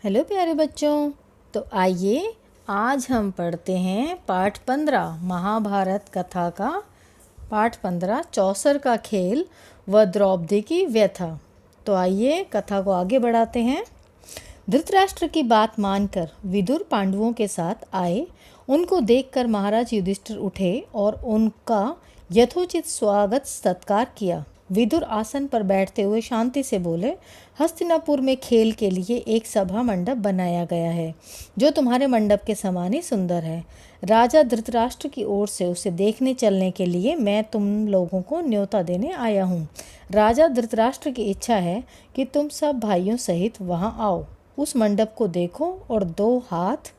Hello प्यारे बच्चों। तो आइए आज हम पढ़ते हैं पाठ 15 महाभारत कथा का पाठ 15 चौसर का खेल व द्रौपदी की व्यथा। तो आइए कथा को आगे बढ़ाते हैं। धृतराष्ट्र की बात मानकर विदुर पांडवों के साथ आए। उनको देखकर महाराज युधिष्ठिर उठे और उनका यथोचित स्वागत सत्कार किया। विदुर आसन पर बैठते हुए शांति से बोले, हस्तिनापुर में खेल के लिए एक सभा मंडप बनाया गया है जो तुम्हारे मंडप के समान ही सुंदर है। राजा धृतराष्ट्र की ओर से उसे देखने चलने के लिए मैं तुम लोगों को न्योता देने आया हूँ। राजा धृतराष्ट्र की इच्छा है कि तुम सब भाइयों सहित वहाँ आओ, उस मंडप को देखो और 2 हाथ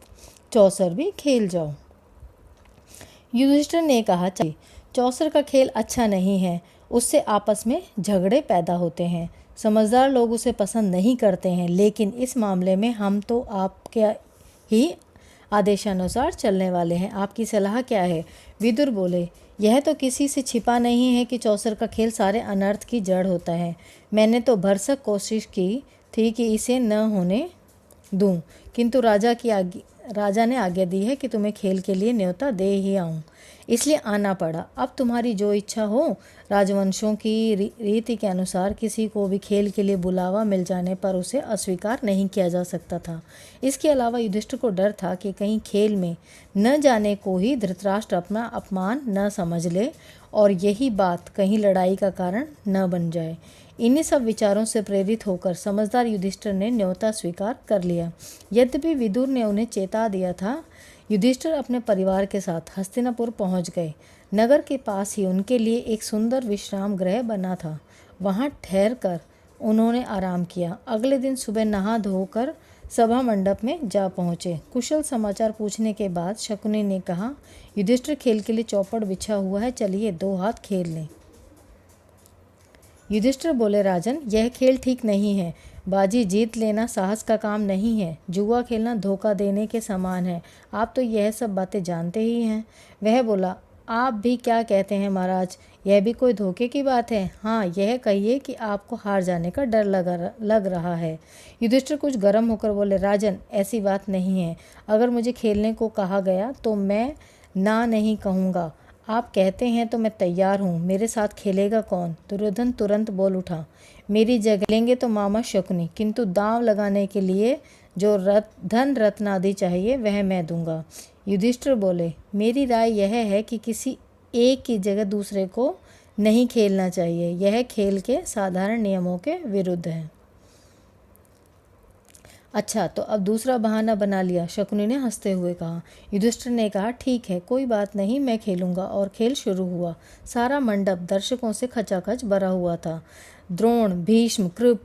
चौसर भी खेल जाओ। युधिष्ठिर ने कहा, चलिए, चौसर का खेल अच्छा नहीं है, उससे आपस में झगड़े पैदा होते हैं। समझदार लोग उसे पसंद नहीं करते हैं, लेकिन इस मामले में हम तो आपके ही आदेशानुसार चलने वाले हैं। आपकी सलाह क्या है? विदुर बोले, यह तो किसी से छिपा नहीं है कि चौसर का खेल सारे अनर्थ की जड़ होता है। मैंने तो भरसक कोशिश की थी कि इसे न होने दूं, किंतु राजा ने आज्ञा दी है कि तुम्हें खेल के लिए न्योता दे ही आऊं, इसलिए आना पड़ा। अब तुम्हारी जो इच्छा हो। राजवंशों की रीति के अनुसार किसी को भी खेल के लिए बुलावा मिल जाने पर उसे अस्वीकार नहीं किया जा सकता था। इसके अलावा युधिष्ठिर को डर था कि कहीं खेल में न जाने को ही धृतराष्ट्र अपना अपमान न समझ ले और यही बात कहीं लड़ाई का कारण न बन जाए। इन्हीं सब विचारों से प्रेरित होकर समझदार युधिष्ठिर ने न्योता स्वीकार कर लिया। यद्यपि विदुर ने उन्हें चेता दिया था। युधिष्ठिर अपने परिवार के साथ हस्तिनापुर पहुंच गए। नगर के पास ही उनके लिए एक सुंदर विश्राम गृह बना था। वहां ठहरकर उन्होंने आराम किया। अगले दिन सुबह नहा धोकर सभा मंडप में जा पहुँचे। कुशल समाचार पूछने के बाद शकुनी ने कहा, युधिष्ठिर खेल के लिए चौपड़ बिछा हुआ है, चलिए 2 हाथ खेल लें। युधिष्ठिर बोले, राजन, यह खेल ठीक नहीं है। बाजी जीत लेना साहस का काम नहीं है। जुआ खेलना धोखा देने के समान है। आप तो यह सब बातें जानते ही हैं। वह बोला, आप भी क्या कहते हैं महाराज, यह भी कोई धोखे की बात है? हाँ, यह कहिए कि आपको हार जाने का डर लग रहा है। युधिष्ठिर कुछ गर्म होकर बोले, राजन, ऐसी बात नहीं है। अगर मुझे खेलने को कहा गया तो मैं ना नहीं कहूँगा। आप कहते हैं तो मैं तैयार हूँ। मेरे साथ खेलेगा कौन? दुर्योधन तुरंत बोल उठा, मेरी जगह लेंगे तो मामा शकुनी, किंतु दांव लगाने के लिए जो धन रत्न आदि चाहिए वह मैं दूंगा। युधिष्ठिर बोले, मेरी राय यह है कि किसी एक की जगह दूसरे को नहीं खेलना चाहिए। यह खेल के साधारण नियमों के विरुद्ध है। अच्छा, तो अब दूसरा बहाना बना लिया, शकुनी ने हंसते हुए कहा। युधिष्ठिर ने कहा, ठीक है, कोई बात नहीं, मैं खेलूंगा। और खेल शुरू हुआ। सारा मंडप दर्शकों से खचाखच भरा हुआ था। द्रोण, भीष्म, कृप,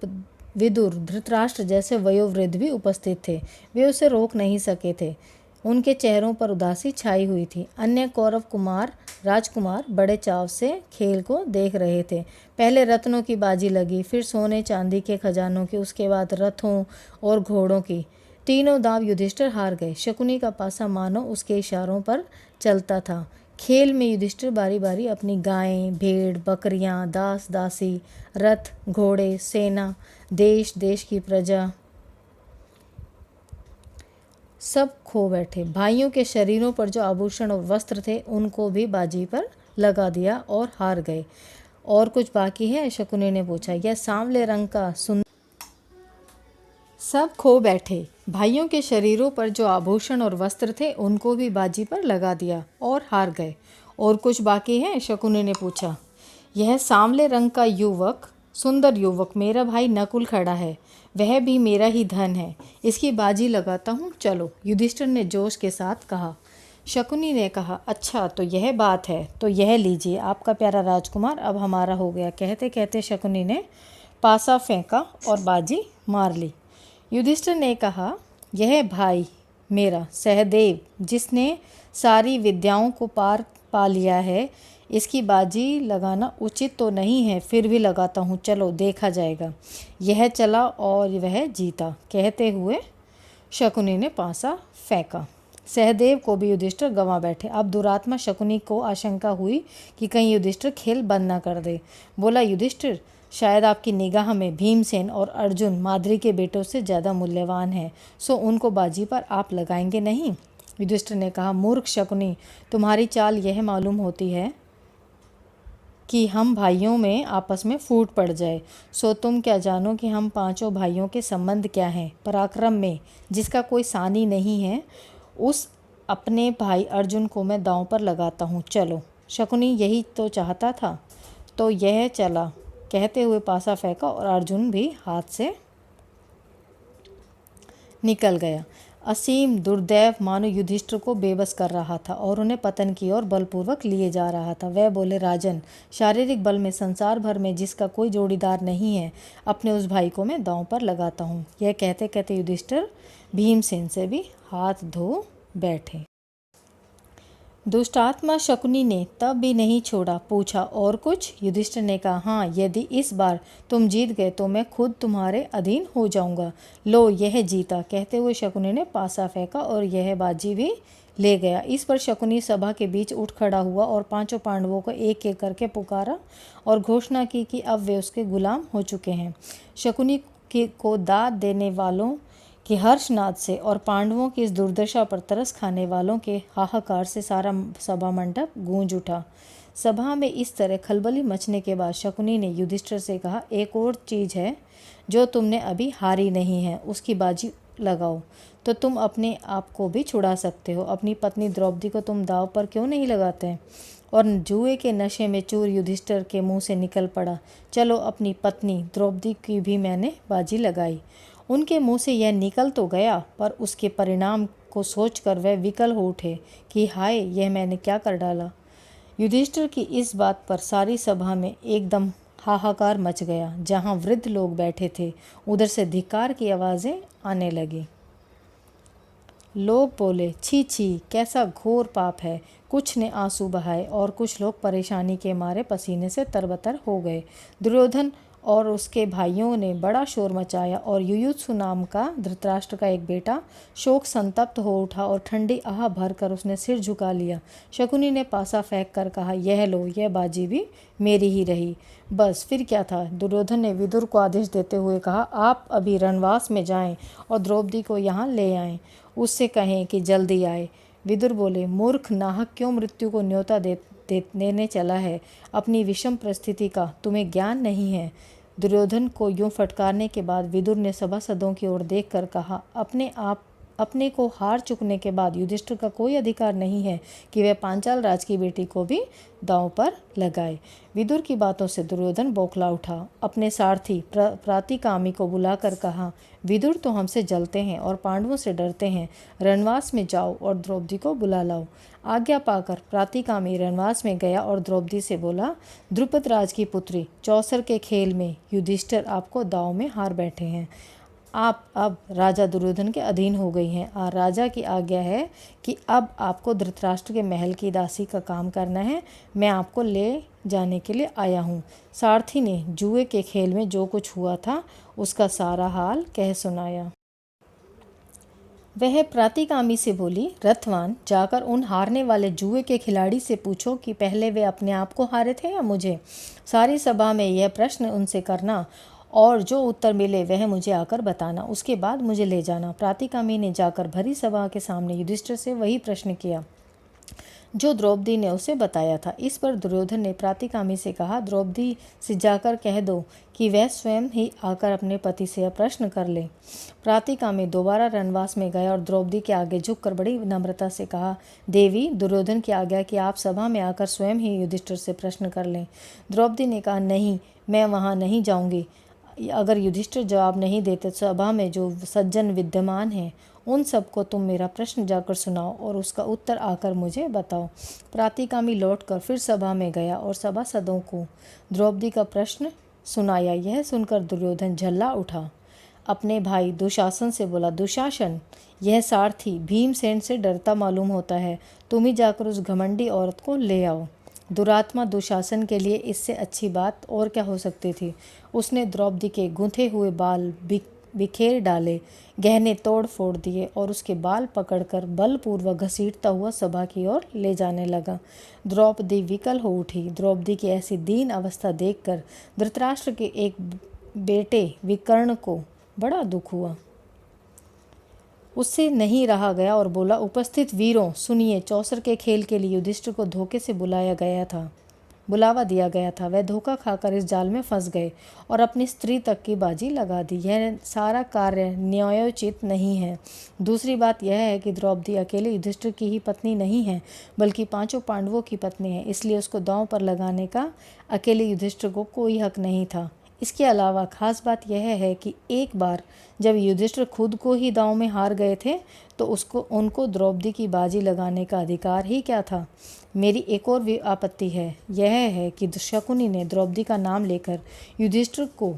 विदुर, धृतराष्ट्र जैसे वयोवृद्ध भी उपस्थित थे। वे उसे रोक नहीं सके थे। उनके चेहरों पर उदासी छाई हुई थी। अन्य कौरव राजकुमार बड़े चाव से खेल को देख रहे थे। पहले रत्नों की बाजी लगी, फिर सोने चांदी के खजानों की, उसके बाद रथों और घोड़ों की। तीनों दांव युधिष्ठिर हार गए। शकुनी का पासा मानो उसके इशारों पर चलता था। खेल में युधिष्ठिर बारी बारी अपनी गायें, भेड़, बकरियां, दास दासी, रथ, घोड़े, सेना, देश देश की प्रजा सब खो बैठे। भाइयों के शरीरों पर जो आभूषण और वस्त्र थे उनको भी बाजी पर लगा दिया और हार गए। और कुछ बाकी है? शकुनी ने पूछा। यह सांवले रंग का सब खो बैठे। भाइयों के शरीरों पर जो आभूषण और वस्त्र थे उनको भी बाजी पर लगा दिया और हार गए। और कुछ बाकी है? शकुनी ने पूछा। यह सांवले रंग का सुंदर युवक मेरा भाई नकुल खड़ा है, वह भी मेरा ही धन है, इसकी बाजी लगाता हूँ, चलो, युधिष्ठिर ने जोश के साथ कहा। शकुनी ने कहा, अच्छा तो यह बात है, तो यह लीजिए आपका प्यारा राजकुमार अब हमारा हो गया। कहते कहते शकुनी ने पासा फेंका और बाजी मार ली। युधिष्ठिर ने कहा, यह भाई मेरा सहदेव, जिसने सारी विद्याओं को पार पा लिया है, इसकी बाजी लगाना उचित तो नहीं है, फिर भी लगाता हूँ, चलो देखा जाएगा। यह चला और वह जीता। कहते हुए शकुनी ने पासा फेंका। सहदेव को भी युधिष्ठिर गंवा बैठे। अब दुरात्मा शकुनी को आशंका हुई कि कहीं युधिष्ठिर खेल बंद न कर दे। बोला, युधिष्ठिर, शायद आपकी निगाह में भीमसेन और अर्जुन माद्री के बेटों से ज़्यादा मूल्यवान हैं, सो उनको बाजी पर आप लगाएंगे नहीं? युधिष्ठिर ने कहा, मूर्ख शकुनी, तुम्हारी चाल यह मालूम होती है कि हम भाइयों में आपस में फूट पड़ जाए। सो तुम क्या जानो कि हम पांचों भाइयों के संबंध क्या हैं। पराक्रम में जिसका कोई सानी नहीं है, उस अपने भाई अर्जुन को मैं दांव पर लगाता हूँ। चलो। शकुनी यही तो चाहता था, तो यह चला, कहते हुए पासा फेंका और अर्जुन भी हाथ से निकल गया। असीम दुर्दैव मानो युधिष्ठिर को बेबस कर रहा था और उन्हें पतन की ओर बलपूर्वक लिए जा रहा था। वह बोले, राजन, शारीरिक बल में संसार भर में जिसका कोई जोड़ीदार नहीं है, अपने उस भाई को मैं दांव पर लगाता हूँ। यह कहते कहते युधिष्ठिर भीमसेन से भी हाथ धो बैठे। दुष्टात्मा शकुनी ने तब भी नहीं छोड़ा। पूछा, और कुछ? युधिष्ठिर ने कहा, हाँ, यदि इस बार तुम जीत गए तो मैं खुद तुम्हारे अधीन हो जाऊंगा। लो, यह जीता। कहते हुए शकुनी ने पासा फेंका और यह बाजी भी ले गया। इस पर शकुनी सभा के बीच उठ खड़ा हुआ और पांचों पांडवों को एक एक करके पुकारा और घोषणा की कि अब वे उसके गुलाम हो चुके हैं। शकुनी को दाद देने वालों कि हर्षनाद से और पांडवों की इस दुर्दशा पर तरस खाने वालों के हाहाकार से सारा सभा मंडप गूंज उठा। सभा में इस तरह खलबली मचने के बाद शकुनी ने युधिष्ठिर से कहा, एक और चीज़ है जो तुमने अभी हारी नहीं है, उसकी बाजी लगाओ तो तुम अपने आप को भी छुड़ा सकते हो। अपनी पत्नी द्रौपदी को तुम दाव पर क्यों नहीं लगाते? और जुए के नशे में चूर युधिष्ठिर के मुंह से निकल पड़ा, चलो, अपनी पत्नी द्रौपदी की भी मैंने बाजी लगाई। उनके मुंह से यह निकल तो गया, पर उसके परिणाम को सोचकर वह विकल हो उठे कि हाय, यह मैंने क्या कर डाला। युधिष्ठिर की इस बात पर सारी सभा में एकदम हाहाकार मच गया। जहाँ वृद्ध लोग बैठे थे, उधर से धिक्कार की आवाज़ें आने लगी। लोग बोले, छी छी, कैसा घोर पाप है। कुछ ने आंसू बहाए और कुछ लोग परेशानी के मारे पसीने से तरबतर हो गए। दुर्योधन और उसके भाइयों ने बड़ा शोर मचाया और युयुत्सु नाम का धृतराष्ट्र का एक बेटा शोक संतप्त हो उठा और ठंडी आह भरकर उसने सिर झुका लिया। शकुनी ने पासा फेंक कर कहा, यह लो, यह बाजी भी मेरी ही रही। बस फिर क्या था। दुर्योधन ने विदुर को आदेश देते हुए कहा, आप अभी रणवास में जाएं और द्रौपदी को यहाँ ले आएं। उससे कहें कि जल्दी आए। विदुर बोले, मूर्ख, नाहक क्यों मृत्यु को न्योता देने चला है? अपनी विषम परिस्थिति का तुम्हें ज्ञान नहीं है। दुर्योधन को यूं फटकारने के बाद विदुर ने सभासदों की ओर देखकर कहा, अपने को हार चुकने के बाद युधिष्ठिर का कोई अधिकार नहीं है कि वह पांचाल राज की बेटी को भी दांव पर लगाए। विदुर की बातों से दुर्योधन बौखला उठा। अपने सारथी प्रातिकामी को बुलाकर कहा, विदुर तो हमसे जलते हैं और पांडवों से डरते हैं। रणवास में जाओ और द्रौपदी को बुला लाओ। आज्ञा पाकर प्रातिकामी रणवास में गया और द्रौपदी से बोला, द्रुपद राज की पुत्री, चौसर के खेल में युधिष्ठिर आपको दांव में हार बैठे हैं। आप अब राजा दुर्योधन के अधीन हो गई हैं और राजा की आज्ञा है कि अब आपको धृतराष्ट्र के महल की दासी का काम करना है। मैं आपको ले जाने के लिए आया हूँ। सारथी ने जुए के खेल में जो कुछ हुआ था उसका सारा हाल कह सुनाया। वह प्रातिकामी से बोली, रथवान, जाकर उन हारने वाले जुए के खिलाड़ी से पूछो कि पहले वे अपने आप को हारे थे या मुझे। सारी सभा में यह प्रश्न उनसे करना और जो उत्तर मिले वह मुझे आकर बताना, उसके बाद मुझे ले जाना। प्रातिकामी ने जाकर भरी सभा के सामने युधिष्ठिर से वही प्रश्न किया जो द्रौपदी ने उसे बताया था। इस पर दुर्योधन ने प्रातिकामी से कहा, द्रौपदी से जाकर कह दो कि वह स्वयं ही आकर अपने पति से यह प्रश्न कर ले। प्रातिकामी दोबारा रणवास में गया और द्रौपदी के आगे झुककर बड़ी विनम्रता से कहा, देवी, दुर्योधन की आज्ञा कि आप सभा में आकर स्वयं ही युधिष्ठिर से प्रश्न कर लें। द्रौपदी ने कहा, नहीं, मैं वहाँ नहीं जाऊँगी। अगर युधिष्ठिर जवाब नहीं देते तो सभा में जो सज्जन विद्यमान हैं उन सबको तुम मेरा प्रश्न जाकर सुनाओ और उसका उत्तर आकर मुझे बताओ। प्रातिकामी लौटकर फिर सभा में गया और सभासदों को द्रौपदी का प्रश्न सुनाया। यह सुनकर दुर्योधन झल्ला उठा। अपने भाई दुशासन से बोला, दुशासन, यह सारथी भीमसेन से डरता मालूम होता है। तुम ही जाकर उस घमंडी औरत को ले आओ। दुरात्मा दुशासन के लिए इससे अच्छी बात और क्या हो सकती थी। उसने द्रौपदी के गूंथे हुए बाल बिखेर डाले, गहने तोड़ फोड़ दिए और उसके बाल पकड़कर बलपूर्वक घसीटता हुआ सभा की ओर ले जाने लगा। द्रौपदी विकल हो उठी। द्रौपदी की ऐसी दीन अवस्था देखकर धृतराष्ट्र के एक बेटे विकर्ण को बड़ा दुख हुआ। उससे नहीं रहा गया और बोला, उपस्थित वीरों सुनिए, चौसर के खेल के लिए युधिष्ठिर को धोखे से बुलावा दिया गया था। वह धोखा खाकर इस जाल में फंस गए और अपनी स्त्री तक की बाजी लगा दी। यह सारा कार्य न्यायोचित नहीं है। दूसरी बात यह है कि द्रौपदी अकेले युधिष्ठिर की ही पत्नी नहीं है, बल्कि 5 पांडवों की पत्नी है, इसलिए उसको दांव पर लगाने का अकेले युधिष्ठिर को कोई हक नहीं था। इसके अलावा खास बात यह है कि एक बार जब युधिष्ठिर खुद को ही दांव में हार गए थे तो उनको द्रौपदी की बाजी लगाने का अधिकार ही क्या था। मेरी एक और भी आपत्ति है, यह है कि शकुनी ने द्रौपदी का नाम लेकर युधिष्ठिर को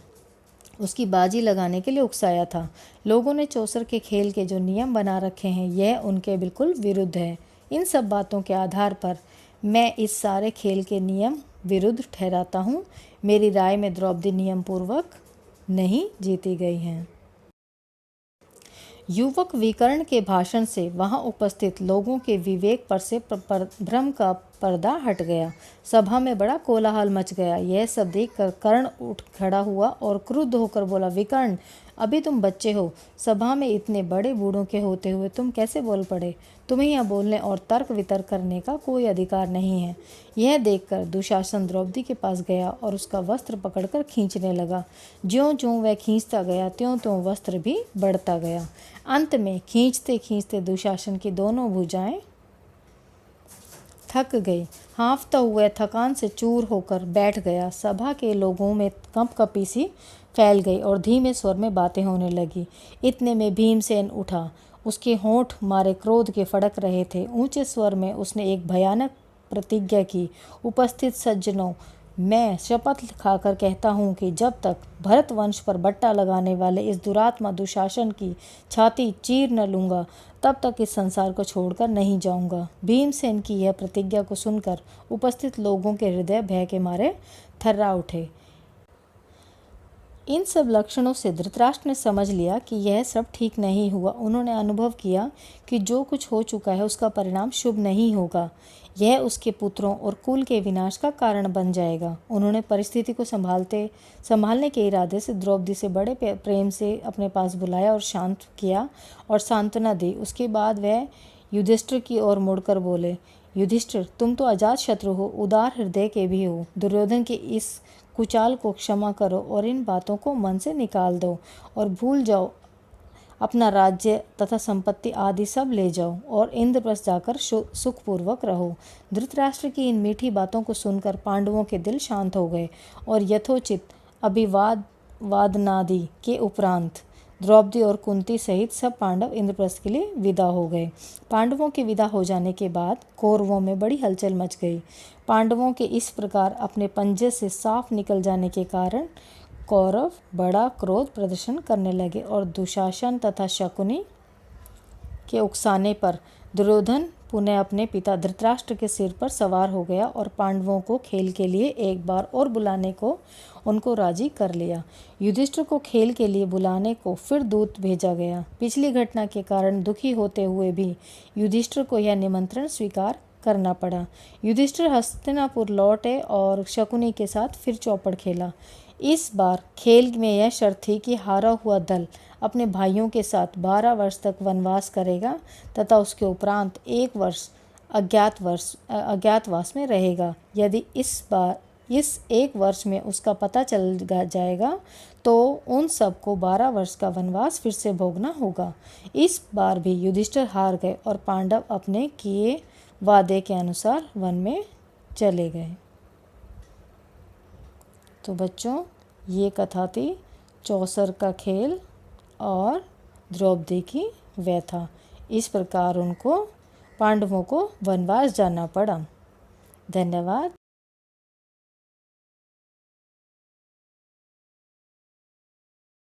उसकी बाजी लगाने के लिए उकसाया था। लोगों ने चौसर के खेल के जो नियम बना रखे हैं यह उनके बिल्कुल विरुद्ध है। इन सब बातों के आधार पर मैं इस सारे खेल के नियम विरुद्ध ठहराता हूँ। मेरी राय में द्रौपदी नियम पूर्वक नहीं जीती गई हैं। युवक विकर्ण के भाषण से वहां उपस्थित लोगों के विवेक पर से भ्रम का पर्दा हट गया। सभा में बड़ा कोलाहल मच गया। यह सब देखकर कर्ण उठ खड़ा हुआ और क्रुद्ध होकर बोला, विकर्ण, अभी तुम बच्चे हो। सभा में इतने बड़े बूढ़ों के होते हुए तुम कैसे बोल पड़े? तुम्हें यहाँ बोलने और तर्क वितर्क करने का कोई अधिकार नहीं है। यह देखकर दुशासन द्रौपदी के पास गया और उसका वस्त्र पकड़कर खींचने लगा। ज्यों-ज्यों वह खींचता गया त्यों-त्यों वस्त्र भी बढ़ता गया। अंत में खींचते खींचते दुशासन की दोनों भुजाएं थक गई। हाँफता हुआ थकान से चूर होकर बैठ गया। सभा के लोगों में कंपकपी सी फैल गई और धीमे स्वर में बातें होने लगी। इतने में भीमसेन उठा। उसके होंठ मारे क्रोध के फड़क रहे थे। ऊंचे स्वर में उसने एक भयानक प्रतिज्ञा की, उपस्थित सज्जनों, मैं शपथ खाकर कहता हूँ कि जब तक भरत वंश पर बट्टा लगाने वाले इस दुरात्मा दुशासन की छाती चीर न लूँगा तब तक इस संसार को छोड़कर नहीं जाऊँगा। भीमसेन की यह प्रतिज्ञा को सुनकर उपस्थित लोगों के हृदय भय के मारे थर्रा उठे। इन सब लक्षणों से धृतराष्ट्र ने समझ लिया कि यह सब ठीक नहीं हुआ। उन्होंने अनुभव किया कि जो कुछ हो चुका है उसका परिणाम शुभ नहीं होगा। यह उसके पुत्रों और कुल के विनाश का कारण बन जाएगा। उन्होंने परिस्थिति को संभालने के इरादे से द्रौपदी से बड़े प्रेम से अपने पास बुलाया और शांत किया और सांत्वना दी। उसके बाद वह युधिष्ठिर की ओर मुड़कर बोले, युधिष्ठिर, तुम तो अजात शत्रु हो, उदार हृदय के भी हो। दुर्योधन के इस कुचाल को क्षमा करो और इन बातों को मन से निकाल दो और भूल जाओ। अपना राज्य तथा संपत्ति आदि सब ले जाओ और इंद्रप्रस्थ जाकर सुखपूर्वक रहो। धृतराष्ट्र की इन मीठी बातों को सुनकर पांडवों के दिल शांत हो गए और यथोचित अभिवादनादि के उपरांत द्रौपदी और कुंती सहित सब पांडव इंद्रप्रस्थ के लिए विदा हो गए। पांडवों के विदा हो जाने के बाद कौरवों में बड़ी हलचल मच गई। पांडवों के इस प्रकार अपने पंजे से साफ निकल जाने के कारण कौरव बड़ा क्रोध प्रदर्शन करने लगे और दुशासन तथा शकुनी के उकसाने पर दुर्योधन पुनः अपने पिता धृतराष्ट्र के सिर पर सवार हो गया और पांडवों को खेल के लिए एक बार और बुलाने को उनको राजी कर लिया। युधिष्ठिर को खेल के लिए बुलाने को फिर दूत भेजा गया। पिछली घटना के कारण दुखी होते हुए भी युधिष्ठिर को यह निमंत्रण स्वीकार करना पड़ा। युधिष्ठिर हस्तिनापुर लौटे और शकुनी के साथ फिर चौपड़ खेला। इस बार खेल में यह शर्त थी कि हारा हुआ दल अपने भाइयों के साथ 12 वर्ष तक वनवास करेगा तथा उसके उपरांत 1 वर्ष अज्ञातवास में रहेगा। यदि इस 1 वर्ष में उसका पता चल जाएगा तो उन सबको 12 वर्ष का वनवास फिर से भोगना होगा। इस बार भी युधिष्ठिर हार गए और पांडव अपने किए वादे के अनुसार वन में चले गए। तो बच्चों, ये कथा थी चौसर का खेल और द्रौपदी की व्यथा। इस प्रकार उनको पांडवों को वनवास जाना पड़ा। धन्यवाद।